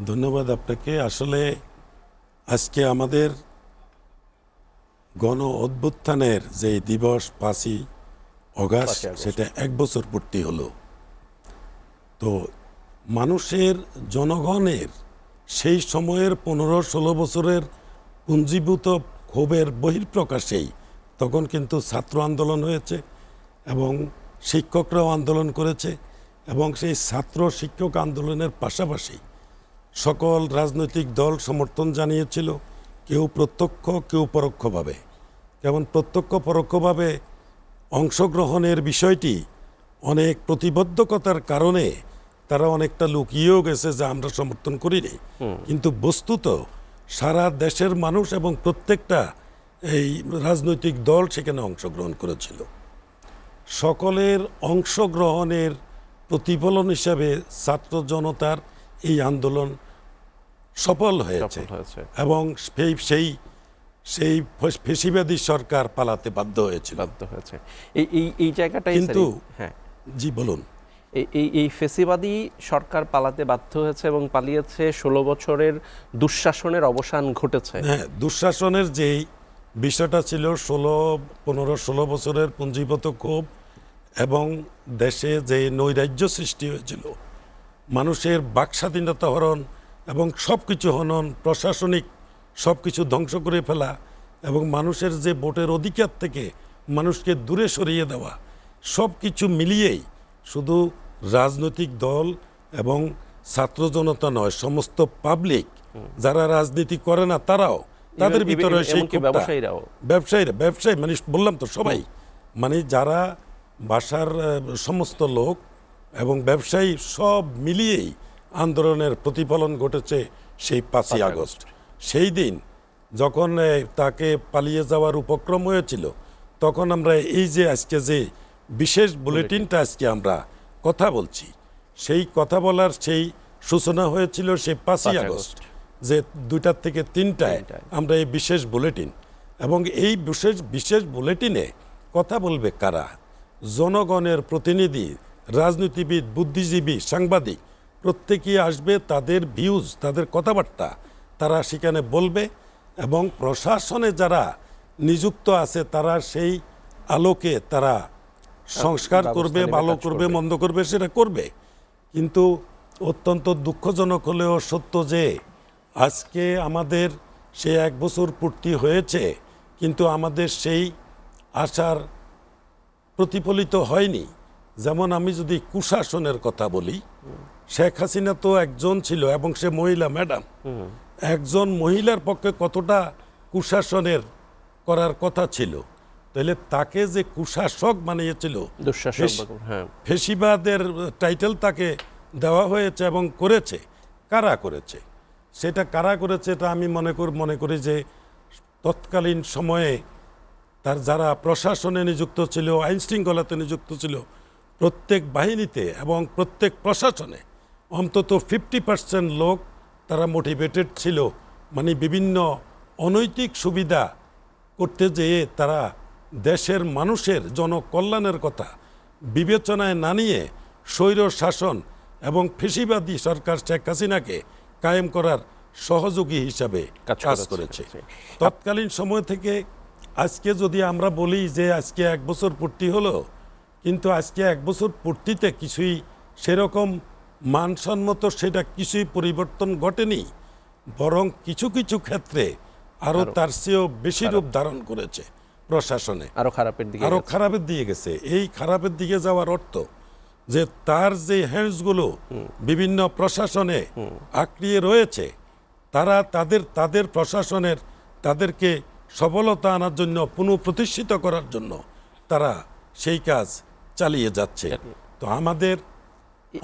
ধন্যবাদ আপনাকে। আসলে আজকে আমাদের গণ অভ্যুত্থানের যে দিবস 5ই অগাস্ট, সেটা 1 বছর পূর্তি হলো। তো মানুষের, জনগণের সেই সময়ের 15-16 বছরের পুঞ্জীভূত ক্ষোভের বহিঃপ্রকাশেই তখন কিন্তু ছাত্র আন্দোলন হয়েছে এবং শিক্ষকরাও আন্দোলন করেছে এবং সেই ছাত্র শিক্ষক আন্দোলনের পাশাপাশি সকল রাজনৈতিক দল সমর্থন জানিয়েছিল, কেউ প্রত্যক্ষ কেউ পরোক্ষভাবে। যেমন প্রত্যক্ষ পরোক্ষভাবে অংশগ্রহণের বিষয়টি অনেক প্রতিবদ্ধকতার কারণে তারা অনেকটা লুকিয়েও গেছে যে আমরা সমর্থন করিনি, কিন্তু বস্তুত সারা দেশের মানুষ এবং প্রত্যেকটা এই রাজনৈতিক দল সেখানে অংশগ্রহণ করেছিল। সকলের অংশগ্রহণের প্রতিফলন হিসাবে ছাত্র জনতার এই আন্দোলন সফল হয়েছে এবং সেই ফেসিবাদী সরকার পালাতে বাধ্য হয়েছিল। এই জায়গাটাই কিন্তু জি বলুন। এই ফেসিবাদী সরকার পালাতে বাধ্য হয়েছে এবং পালিয়েছে 16 বছরের দুঃশাসনের অবসান ঘটেছে। হ্যাঁ, দুঃশাসনের যেই বিষয়টা ছিল 15-16 বছরের পুঞ্জীভূত ক্ষোভ এবং দেশে যে নৈরাজ্য সৃষ্টি হয়েছিল, মানুষের বাকস্বাধীনতা হরণ এবং সব কিছু হনন, প্রশাসনিক সব কিছু ধ্বংস করে ফেলা এবং মানুষের যে ভোটের অধিকার থেকে মানুষকে দূরে সরিয়ে দেওয়া, সব কিছু মিলিয়েই শুধু রাজনৈতিক দল এবং ছাত্র জনতা নয়, সমস্ত পাবলিক যারা রাজনীতি করে না তারাও, তাদের ভিতরে সেই ব্যবসায়ী মানে বললাম তো সবাই, মানে যারা বাসার সমস্ত লোক এবং ব্যবসায়ী সব মিলিয়েই আন্দোলনের প্রতিফলন ঘটেছে সেই 5ই আগস্ট। সেই দিন যখন তাকে পালিয়ে যাওয়ার উপক্রম হয়েছিল, তখন আমরা এই যে আজকে যে বিশেষ বুলেটিনটা আজকে আমরা কথা বলছি, সেই কথা বলার সেই সূচনা হয়েছিল সেই 5ই আগস্ট, যে 2টা থেকে 3টায় আমরা এই বিশেষ বুলেটিন, এবং এই বিশেষ বুলেটিনে কথা বলবে কারা? জনগণের প্রতিনিধি, রাজনীতিবিদ, বুদ্ধিজীবী, সাংবাদিক প্রত্যেকেই আসবে, তাদের ভিউজ, তাদের কথাবার্তা তারা সেখানে বলবে এবং প্রশাসনে যারা নিযুক্ত আছে তারা সেই আলোকে তারা সংস্কার করবে, ভালো করবে, মন্দ করবে, সেটা করবে। কিন্তু অত্যন্ত দুঃখজনক হলেও সত্য যে আজকে আমাদের সে 1 বছর পূর্তি হয়েছে, কিন্তু আমাদের সেই আশার প্রতিফলিত হয়নি। যেমন আমি যদি কুশাসনের কথা বলি, শেখ হাসিনা তো একজন ছিল এবং সে মহিলা ম্যাডাম, একজন মহিলার পক্ষে কতটা কুশাসনের করার কথা ছিল, তাহলে তাকে যে কুশাসক বানিয়েছিল, ফেসিবাদের টাইটেল তাকে দেওয়া হয়েছে এবং করেছে, কারা করেছে? সেটা কারা করেছে এটা আমি মনে করি যে তৎকালীন সময়ে তার যারা প্রশাসনে নিযুক্ত ছিল, আইন শৃঙ্খলাতে নিযুক্ত ছিল, প্রত্যেক বাহিনীতে এবং প্রত্যেক প্রশাসনে অন্তত 50% লোক তারা মোটিভেটেড ছিল, মানে বিভিন্ন অনৈতিক সুবিধা করতে যেয়ে তারা দেশের মানুষের জনকল্যাণের কথা বিবেচনায় না নিয়ে স্বৈর শাসন এবং ফেসিবাদী সরকার শেখ হাসিনাকে কায়েম করার সহযোগী হিসাবে কাজ করেছে। তৎকালীন সময় থেকে আজকে যদি আমরা বলি যে আজকে 1 বছর পূর্তি হলো, কিন্তু আজকে 1 বছর পূর্তিতে কিছুই সেরকম মানসম্মত সেটা কিছুই পরিবর্তন ঘটেনি, বরং কিছু কিছু ক্ষেত্রে আরো তার চেয়েও বেশি রূপ ধারণ করেছে। প্রশাসনে আরো খারাপের দিকে গেছে। এই খারাপের দিকে যাওয়ার অর্থ যে তার যে হ্যান্ডসগুলো বিভিন্ন প্রশাসনে আঁকড়িয়ে রয়েছে, তারা তাদের প্রশাসনের তাদেরকে সফলতা আনার জন্য, পুনঃপ্রতিষ্ঠিত করার জন্য তারা সেই কাজ চালিয়ে যাচ্ছে। তো আমাদের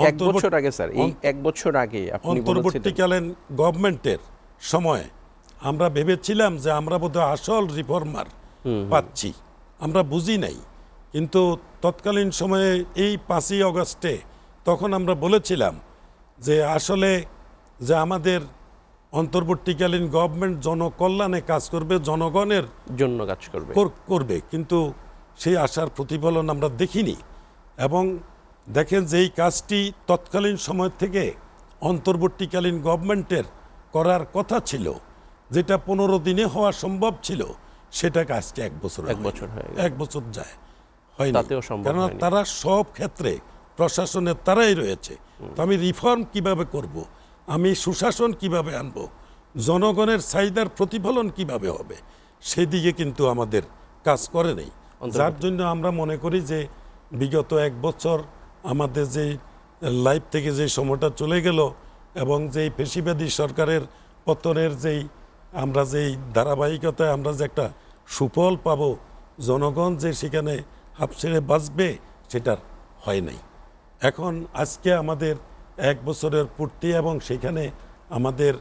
1 বছর আগে স্যার, এই 1 বছর আগে অন্তর্বর্তীকালীন গভর্নমেন্টের সময় আমরা ভেবেছিলাম যে আমরা বোধহয় আসল রিফর্মার পাচ্ছি, আমরা বুঝি নাই। কিন্তু তৎকালীন সময়ে এই 5ই আগস্টে তখন আমরা বলেছিলাম যে আসলে যে আমাদের অন্তর্বর্তীকালীন গভর্নমেন্ট জনকল্যাণে কাজ করবে, জনগণের জন্য কাজ করবে, কিন্তু সেই আশার প্রতিফলন আমরা দেখিনি। এবং দেখেন যে এই কাজটি তৎকালীন সময় থেকে অন্তর্বর্তীকালীন গভর্নমেন্টের করার কথা ছিল, যেটা 15 দিনে হওয়া সম্ভব ছিল, সেটাকে আজকে 1 বছর হয়ে গেল। 1 বছর যায় হয়নি, তাতেও সম্ভব কারণ হয়নি। তারা সব ক্ষেত্রে প্রশাসনের তারাই রয়েছে। তো আমি রিফর্ম কিভাবে করব, আমি সুশাসন কিভাবে আনব, জনগণের চাহিদার প্রতিফলন কিভাবে হবে, সেদিকে কিন্তু আমাদের কাজ করে নেই। যার জন্য আমরা মনে করি যে বিগত 1 বছর আমাদের যে লাইফ থেকে যে সময়টা চলে গেল এবং যেই পেশিবাদী সরকারের পতনের যেই আমরা যেই ধারাবাহিকতায় আমরা যে একটা সুফল পাবো, জনগণ যে সেখানে হাঁপ ছেড়ে বাঁচবে, সেটার হয় নাই। এখন আজকে আমাদের 1 বছরের পূর্তি এবং সেখানে আমাদের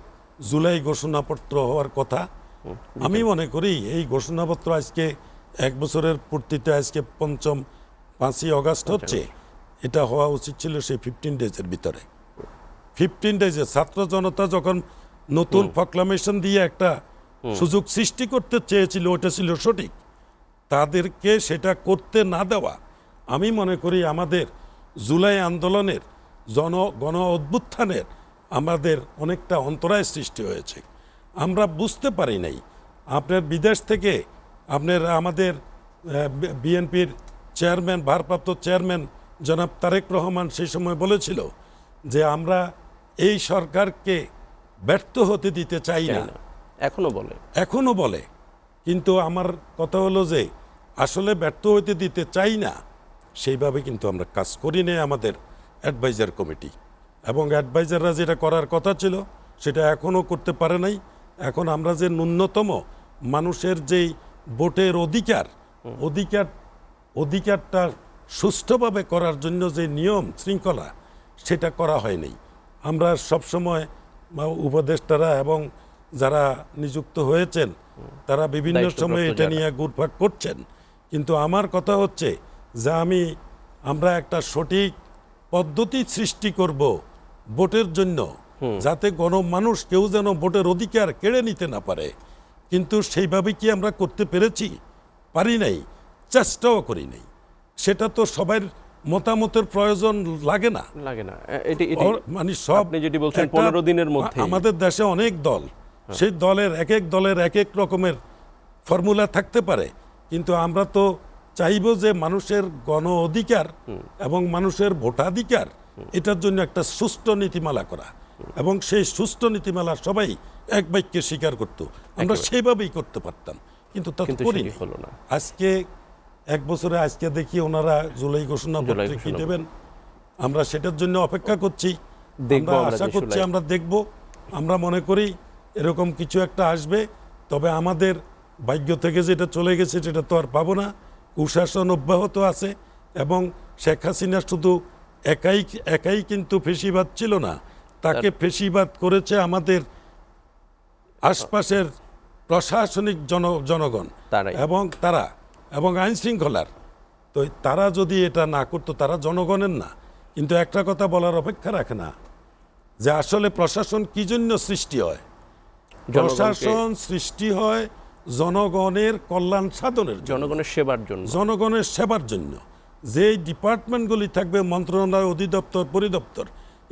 জুলাই ঘোষণাপত্র হওয়ার কথা। আমি মনে করি এই ঘোষণাপত্র আজকে 1 বছরের পূর্তিতে আজকে 5ই অগাস্ট হচ্ছে, এটা হওয়া উচিত ছিল সেই 15 ডেজের ভিতরে। 15 ডেজে ছাত্র জনতা যখন নতুন প্রক্লামেশন দিয়ে একটা সুযোগ সৃষ্টি করতে চেয়েছিল, ওটা ছিল সঠিক। তাদেরকে সেটা করতে না দেওয়া, আমি মনে করি আমাদের জুলাই আন্দোলনের গণ অভ্যুত্থানের আমাদের অনেকটা অন্তরায় সৃষ্টি হয়েছে। আমরা বুঝতে পারি নাই। আপনার বিদেশ থেকে আপনার আমাদের বিএনপির চেয়ারম্যান, ভারপ্রাপ্ত চেয়ারম্যান জনাব তারেক রহমান সেই সময় বলেছিল যে আমরা এই সরকারকে ব্যর্থ হতে দিতে চাই না। এখনো বলে, কিন্তু আমার কথা হলো যে আসলে ব্যর্থ হতে দিতে চাই না, সেইভাবে কিন্তু আমরা কাজ করি না আমাদের অ্যাডভাইজার কমিটি। এবং অ্যাডভাইজাররা যেটা করার কথা ছিল সেটা এখনও করতে পারে নাই। এখন আমরা যে ন্যূনতম মানুষের যেই ভোটের অধিকারটা সুষ্ঠুভাবে করার জন্য যে নিয়ম শৃঙ্খলা, সেটা করা হয়নি। আমরা সবসময় উপদেষ্টারা এবং যারা নিযুক্ত হয়েছেন তারা বিভিন্ন সময় এটা নিয়ে ঘুরপাক করছেন, কিন্তু আমার কথা হচ্ছে যে আমরা একটা সঠিক পদ্ধতি সৃষ্টি করব ভোটের জন্য, যাতে গণমানুষ কেউ যেন ভোটের অধিকার কেড়ে নিতে না পারে। কিন্তু সেইভাবে কি আমরা করতে পেরেছি? পারি নাই, চেষ্টাও করি নাই। সেটা তো সবার মতামতের প্রয়োজন লাগে না। মানে সব যেটি বলছেন 15 দিনের মধ্যে আমাদের দেশে অনেক দল, সেই দলের এক এক দলের এক এক রকমের ফর্মুলা থাকতে পারে, কিন্তু আমরা তো চাইব যে মানুষের গণ অধিকার এবং মানুষের ভোটাধিকার, এটার জন্য একটা সুষ্ঠু নীতিমালা করা, এবং সেই সুষ্ঠু নীতিমালা সবাই এক বাক্যে স্বীকার করত, আমরা সেইভাবেই করতে পারতাম, কিন্তু তা করিনি। আজকে 1 বছরে আজকে দেখি ওনারা জুলাই ঘোষণাপত্রে কি দেবেন, আমরা সেটার জন্য অপেক্ষা করছি। আমরা আশা করছি আমরা দেখব। আমরা মনে করি এরকম কিছু একটা আসবে, তবে আমাদের ভাগ্য থেকে যেটা চলে গেছে সেটা তো আর পাবো না। কুশাসন অব্যাহত আছে, এবং শেখ হাসিনা শুধু একাই কিন্তু ফেসিবাদ ছিল না, তাকে ফেসিবাদ করেছে আমাদের আশপাশের প্রশাসনিক জনগণ এবং আইন শৃঙ্খলার। তো তারা যদি এটা না করতো, তারা জনগণের না। কিন্তু একটা কথা বলার অপেক্ষা রাখে না যে আসলে প্রশাসন কি জন্য সৃষ্টি হয়। প্রশাসন সৃষ্টি হয় জনগণের কল্যাণ সাধনের, জনগণের সেবার জন্য। যেই ডিপার্টমেন্টগুলি থাকবে, মন্ত্রণালয়, অধিদপ্তর, পরিদপ্তর,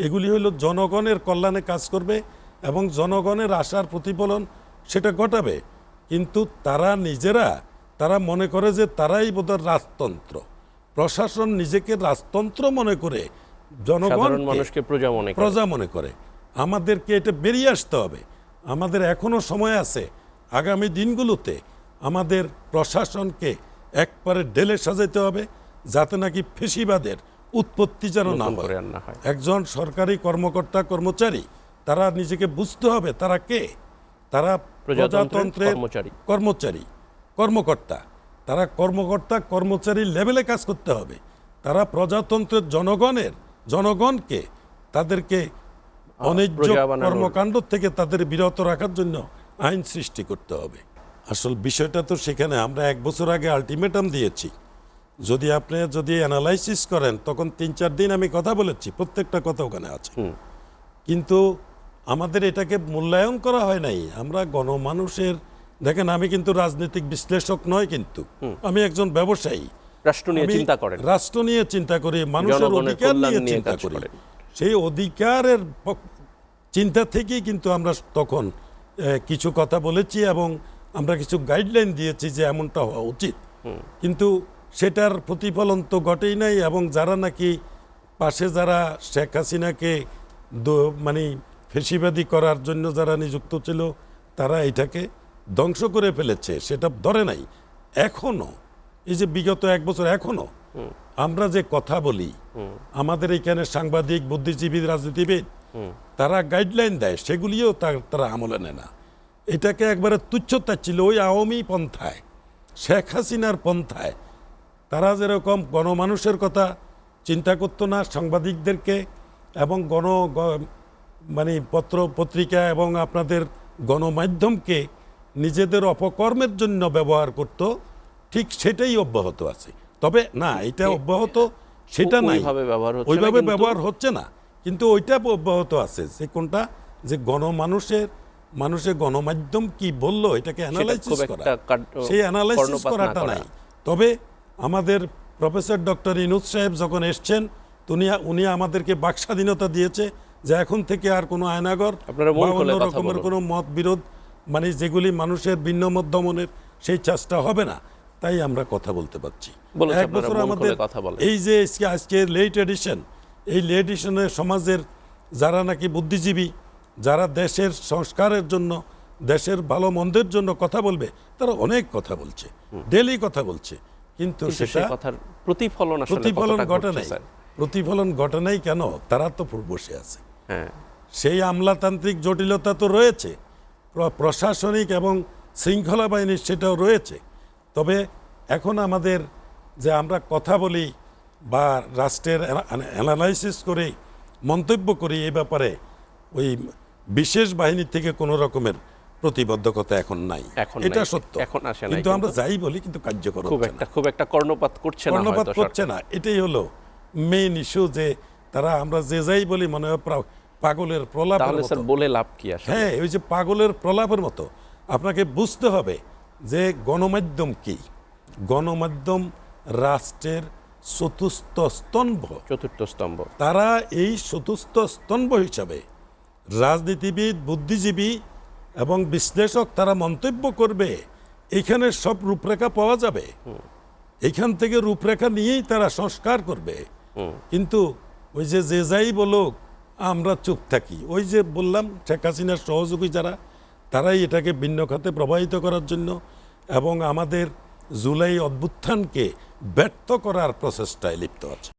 এগুলি হলো জনগণের কল্যাণে কাজ করবে এবং জনগণের আশার প্রতিফলন সেটা ঘটাবে। কিন্তু তারা মনে করে যে তারাই বোধহয় রাজতন্ত্র। প্রশাসন নিজেকে রাজতন্ত্র মনে করে জনগণকে প্রজা মনে করে। আমাদেরকে এটা বেরিয়ে আসতে হবে। আমাদের এখনো সময় আছে। আগামী দিনগুলোতে আমাদের প্রশাসনকে একবারে ঢেলে সাজাইতে হবে, যাতে নাকি ফেসিবাদের উৎপত্তি যেন না হয়। একজন সরকারি কর্মকর্তা কর্মচারী, তারা নিজেকে বুঝতে হবে তারা কে। তারা প্রজাতন্ত্রের কর্মকর্তা। তারা কর্মচারী লেভেলে কাজ করতে হবে। তারা প্রজাতন্ত্রের জনগণকে তাদেরকে অন্যায্য কর্মকাণ্ড থেকে তাদের বিরত রাখার জন্য আইন সৃষ্টি করতে হবে। আসল বিষয়টা তো সেখানে আমরা 1 বছর আগে আলটিমেটাম দিয়েছি। যদি আপনি অ্যানালাইসিস করেন, তখন 3-4 দিন আমি কথা বলেছি, প্রত্যেকটা কথা ওখানে আছে। কিন্তু আমাদের এটাকে মূল্যায়ন করা হয় নাই। আমরা গণমানুষের, দেখেন আমি কিন্তু রাজনৈতিক বিশ্লেষক নয়, কিন্তু আমি একজন ব্যবসায়ী। রাষ্ট্র নিয়ে চিন্তা করি, মানুষের অধিকার নিয়ে চিন্তা করি। সেই অধিকারের চিন্তা থেকেই কিন্তু আমরা তখন কিছু কথা বলেছি এবং আমরা কিছু গাইডলাইন দিয়েছি যে এমনটা হওয়া উচিত। কিন্তু সেটার প্রতিফলন তো ঘটেই নাই, এবং যারা নাকি পাশে যারা শেখ হাসিনাকে মানে ফেসিবাদী করার জন্য যারা নিযুক্ত ছিল তারা এটাকে ধ্বংস করে ফেলেছে, সেটা ধরে নাই। এখনো এই যে বিগত 1 বছর এখনো আমরা যে কথা বলি, আমাদের এখানে সাংবাদিক, বুদ্ধিজীবী, রাজনীতিবিদ তারা গাইডলাইন দেয়, সেগুলিও তারা আমলে নেয় না। এটাকে একবারে তুচ্ছতা ছিল ওই আওয়ামী পন্থায়, শেখ হাসিনার পন্থায়। তারা যেরকম গণমানুষের কথা চিন্তা করতো না, সাংবাদিকদেরকে এবং মানে পত্র পত্রিকা এবং আপনাদের গণমাধ্যমকে নিজেদের অপকর্মের জন্য ব্যবহার করত, ঠিক সেটাই অব্যাহত আছে। তবে না, এটা অব্যাহত সেটা নাই, ওইভাবে ব্যবহার হচ্ছে না, কিন্তু ওইটা অব্যাহত আছে। যে কোনটা, যে মানুষের গণমাধ্যম কি বললো এটাকে অ্যানালাইসিস করা, সেই অ্যানালাইসিস করাটা নাই। তবে আমাদের প্রফেসর ডক্টর ইউনূস সাহেব যখন এসছেন, উনি আমাদেরকে বাকস্বাধীনতা দিয়েছে যে এখন থেকে আর কোনো আয়নাগর বা অন্য রকমের কোনো মত বিরোধ, মানে যেগুলি মানুষের ভিন্ন মত দমনের, সেই চেষ্টা হবে না। তাই আমরা কথা বলতে পারছি। 1 বছর আমাদের এই যে আজকে লেট এডিশন, এই লেট এডিশনের সমাজের যারা নাকি বুদ্ধিজীবী, যারা দেশের সংস্কারের জন্য, দেশের ভালো মন্দের জন্য কথা বলবে, তারা অনেক কথা বলছে, ডেলি কথা বলছে, কিন্তু সেটা প্রতিফলন ঘটে নাই। প্রতিফলন ঘটে নাই কেন? তারা তো বসে আছে। সেই আমলাতান্ত্রিক জটিলতা তো রয়েছে, প্রশাসনিক এবং শৃঙ্খলা বাহিনীর সেটাও রয়েছে। তবে এখন আমাদের যে আমরা কথা বলি বা রাষ্ট্রের অ্যানালাইসিস করে মন্তব্য করি, এই ব্যাপারে ওই বিশেষ বাহিনী থেকে কোনো রকমের প্রতিবদ্ধকতা এখন নাই, এটা সত্য। কিন্তু আমরা যাই বলি, কিন্তু কার্যকর খুব একটা কর্ণপাত করছে না। এটাই হলো মেইন ইস্যু, যে তারা আমরা যে যাই বলি মনে হয় পাগলের প্রলাপের মতো। বলে লাভ কি? হ্যাঁ, ওই যে পাগলের প্রলাপের মতো। আপনাকে বুঝতে হবে যে গণমাধ্যম কি। গণমাধ্যম রাষ্ট্রের চতুর্থ স্তম্ভ। তারা এই চতুর্থ স্তম্ভ হিসাবে রাজনীতিবিদ, বুদ্ধিজীবী এবং বিশ্লেষক তারা মন্তব্য করবে, এখানে সব রূপরেখা পাওয়া যাবে, এখান থেকে রূপরেখা নিয়েই তারা সংস্কার করবে। কিন্তু ওই যে যাই বলুক আমরা চুপ থাকি, ওই যে বললাম শেখ হাসিনার সহযোগী যারা, তারাই এটাকে ভিন্ন খাতে প্রবাহিত করার জন্য এবং আমাদের জুলাই অভ্যুত্থানকে ব্যর্থ করার প্রচেষ্টায় লিপ্ত আছে।